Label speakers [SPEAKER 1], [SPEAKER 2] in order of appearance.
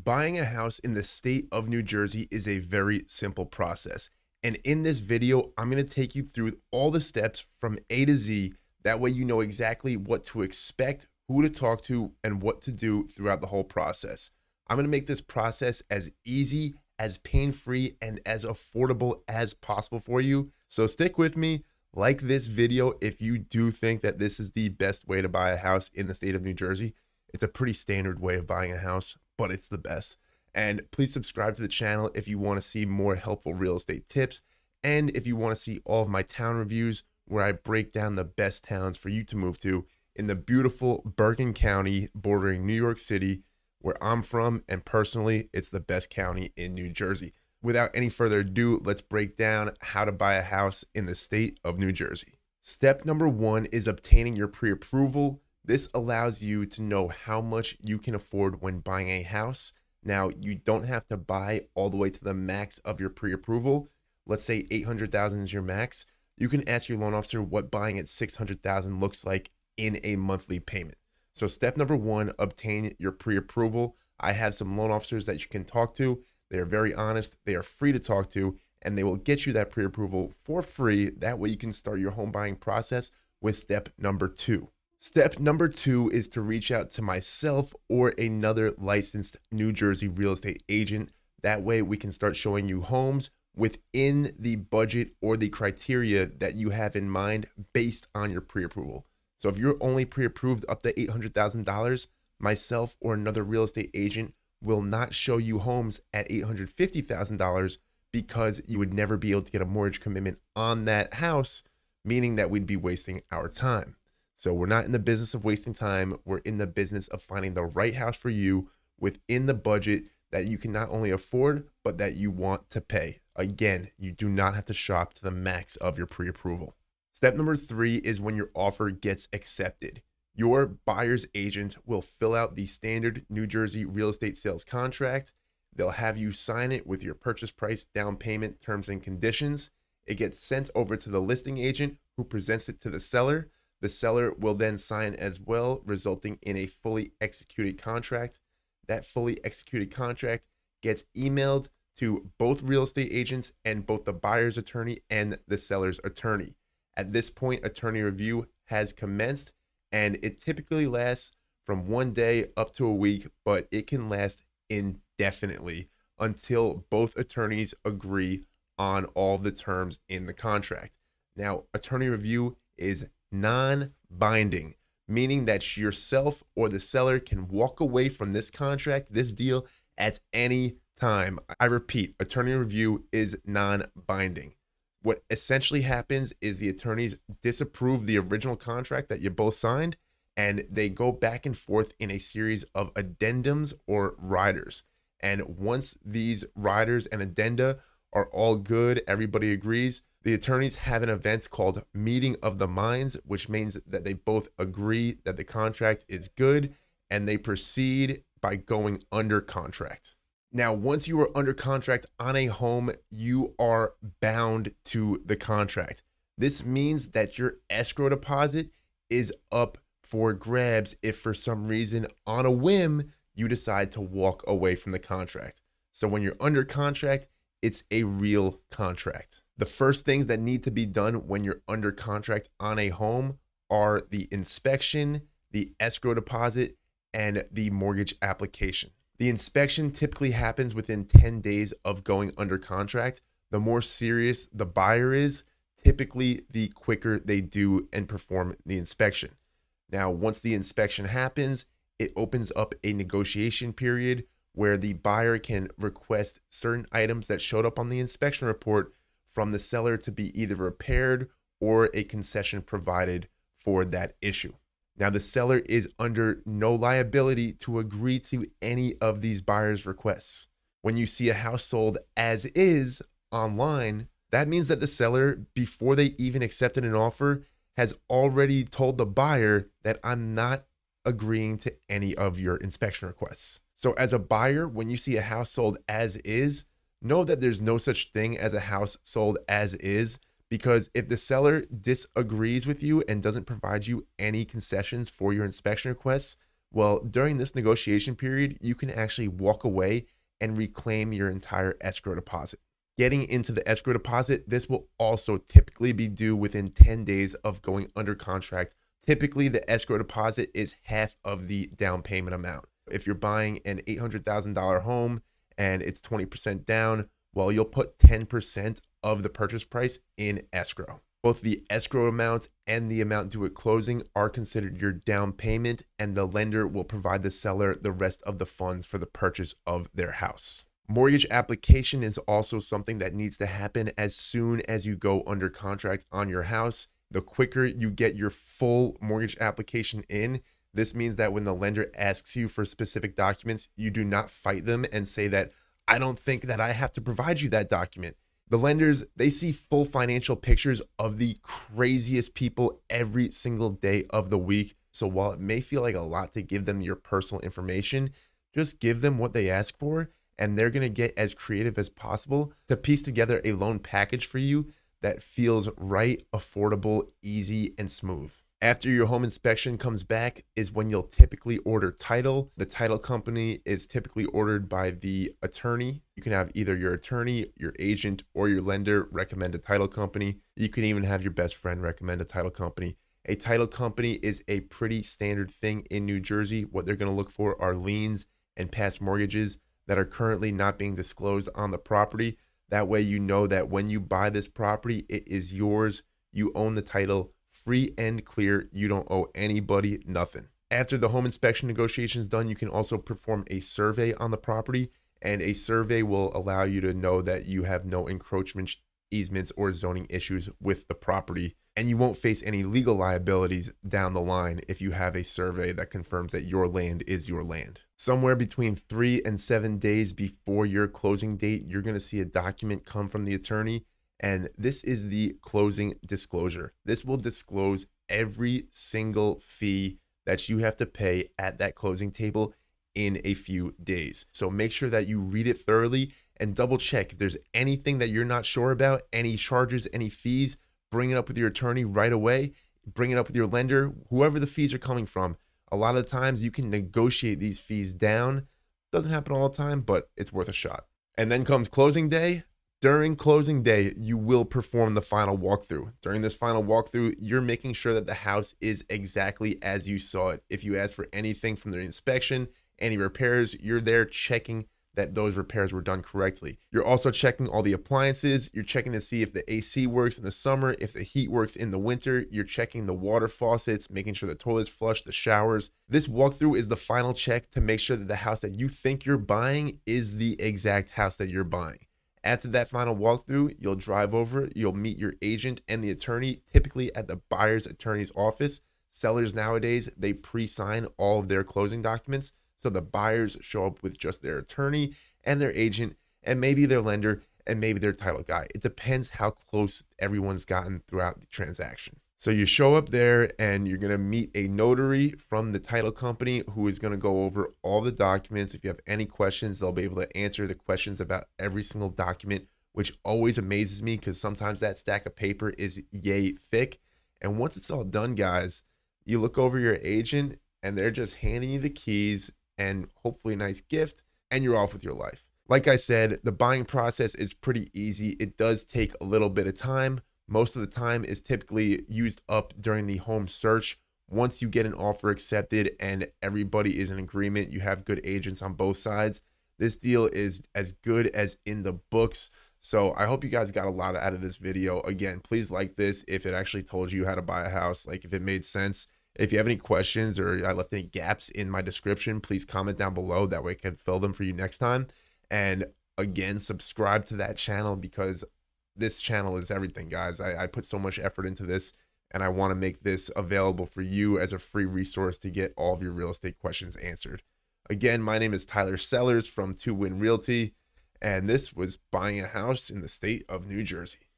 [SPEAKER 1] Buying a house in the state of New Jersey is a very simple process. And in this video, I'm going to take you through all the steps from A to Z. That way you know exactly what to expect, who to talk to, and what to do throughout the whole process. I'm going to make this process as easy, as pain-free, and as affordable as possible for you. So stick with me. Like this video if you do think that this is the best way to buy a house in the state of New Jersey. It's a pretty standard way of buying a house, but it's the best. And please subscribe to the channel if you want to see more helpful real estate tips. And if you want to see all of my town reviews where I break down the best towns for you to move to in the beautiful Bergen County bordering New York City, where I'm from. And personally, it's the best county in New Jersey. Without any further ado, let's break down how to buy a house in the state of New Jersey. Step number one is obtaining your pre-approval. This allows you to know how much you can afford when buying a house. Now, you don't have to buy all the way to the max of your pre-approval. Let's say 800,000 is your max. You can ask your loan officer what buying at 600,000 looks like in a monthly payment. So step number one, obtain your pre-approval. I have some loan officers that you can talk to. They are very honest. They are free to talk to, and they will get you that pre-approval for free. That way you can start your home buying process with step number two. Step number two is to reach out to myself or another licensed New Jersey real estate agent. That way we can start showing you homes within the budget or the criteria that you have in mind based on your pre-approval. So if you're only pre-approved up to $800,000, myself or another real estate agent will not show you homes at $850,000 because you would never be able to get a mortgage commitment on that house, meaning that we'd be wasting our time. So we're not in the business of wasting time. We're in the business of finding the right house for you within the budget that you can not only afford, but that you want to pay. Again, you do not have to shop to the max of your pre-approval. Step number three is when your offer gets accepted. Your buyer's agent will fill out the standard New Jersey real estate sales contract. They'll have you sign it with your purchase price, down payment, terms and conditions. It gets sent over to the listing agent who presents it to the seller. The seller will then sign as well, resulting in a fully executed contract. That fully executed contract gets emailed to both real estate agents and both the buyer's attorney and the seller's attorney. At this point, attorney review has commenced, and it typically lasts from 1 day up to a week, but it can last indefinitely until both attorneys agree on all the terms in the contract. Now, attorney review is non-binding, meaning that yourself or the seller can walk away from this contract, this deal, at any time. I repeat, attorney review is non-binding. What essentially happens is the attorneys disapprove the original contract that you both signed, and they go back and forth in a series of addendums or riders. And once these riders and addenda are all good, everybody agrees, the attorneys have an event called Meeting of the Minds, which means that they both agree that the contract is good, and they proceed by going under contract. Now, once you are under contract on a home, you are bound to the contract. This means that your escrow deposit is up for grabs if for some reason, on a whim, you decide to walk away from the contract. So when you're under contract, it's a real contract. The first things that need to be done when you're under contract on a home are the inspection, the escrow deposit, and the mortgage application. The inspection typically happens within 10 days of going under contract. The more serious the buyer is, typically the quicker they do and perform the inspection. Now, once the inspection happens, it opens up a negotiation period where the buyer can request certain items that showed up on the inspection report from the seller to be either repaired or a concession provided for that issue. Now, the seller is under no liability to agree to any of these buyer's requests. When you see a house sold as is online, that means that the seller, before they even accepted an offer, has already told the buyer that I'm not agreeing to any of your inspection requests. So as a buyer, when you see a house sold as is, know that there's no such thing as a house sold as is. Because if the seller disagrees with you and doesn't provide you any concessions for your inspection requests, Well, during this negotiation period, you can actually walk away and reclaim your entire escrow deposit. Getting into the escrow deposit, this will also typically be due within 10 days of going under contract. Typically, the escrow deposit is half of the down payment amount. If you're buying an $800,000 home and it's 20% down, well, you'll put 10% of the purchase price in escrow. Both the escrow amount and the amount due at closing are considered your down payment, and the lender will provide the seller the rest of the funds for the purchase of their house. Mortgage application is also something that needs to happen as soon as you go under contract on your house. The quicker you get your full mortgage application in, this means that when the lender asks you for specific documents, you do not fight them and say that, I don't think that I have to provide you that document. The lenders, they see full financial pictures of the craziest people every single day of the week. So while it may feel like a lot to give them your personal information, just give them what they ask for, and they're going to get as creative as possible to piece together a loan package for you that feels right, affordable, easy, and smooth. After your home inspection comes back is when you'll typically order title. The title company is typically ordered by the attorney. You can have either your attorney, your agent, or your lender recommend a title company. You can even have your best friend recommend a title company. A title company is a pretty standard thing in New Jersey. What they're going to look for are liens and past mortgages that are currently not being disclosed on the property. That way you know that when you buy this property, it is yours. You own the title, free and clear. You don't owe anybody nothing. After the home inspection negotiation is done, you can also perform a survey on the property, and a survey will allow you to know that you have no encroachment, easements, or zoning issues with the property, and you won't face any legal liabilities down the line if you have a survey that confirms that your land is your land. Somewhere between 3 and 7 days before your closing date, you're going to see a document come from the attorney, and this is the closing disclosure. This will disclose every single fee that you have to pay at that closing table in a few days. So make sure that you read it thoroughly and double check if there's anything that you're not sure about, any charges, any fees. Bring it up with your attorney right away. Bring it up with your lender, whoever the fees are coming from. A lot of the times you can negotiate these fees down. Doesn't happen all the time, but it's worth a shot. And then comes closing day. During closing day, you will perform the final walkthrough. During this final walkthrough, you're making sure that the house is exactly as you saw it. If you ask for anything from the inspection, any repairs, you're there checking that those repairs were done correctly. You're also checking all the appliances. You're checking to see if the AC works in the summer, if the heat works in the winter. You're checking the water faucets, making sure the toilets flush, the showers. This walkthrough is the final check to make sure that the house that you think you're buying is the exact house that you're buying. After that final walkthrough, you'll drive over, you'll meet your agent and the attorney, typically at the buyer's attorney's office. Sellers nowadays, they pre-sign all of their closing documents. So the buyers show up with just their attorney and their agent and maybe their lender and maybe their title guy. It depends how close everyone's gotten throughout the transaction. So you show up there and you're going to meet a notary from the title company who is going to go over all the documents. If you have any questions, they'll be able to answer the questions about every single document, which always amazes me because sometimes that stack of paper is yay thick. And once it's all done, guys, you look over your agent and they're just handing you the keys and hopefully a nice gift, and you're off with your life. Like I said, the buying process is pretty easy. It does take a little bit of time. Most of the time is typically used up during the home search. Once you get an offer accepted and everybody is in agreement, you have good agents on both sides, this deal is as good as in the books. So I hope you guys got a lot out of this video. Again, please like this if it actually told you how to buy a house, like if it made sense. If you have any questions or I left any gaps in my description, please comment down below. That way I can fill them for you next time. And again, subscribe to that channel because this channel is everything, guys. I put so much effort into this and I want to make this available for you as a free resource to get all of your real estate questions answered. Again, my name is Tyler Sellers from 2 Win Realty, and this was buying a house in the state of New Jersey.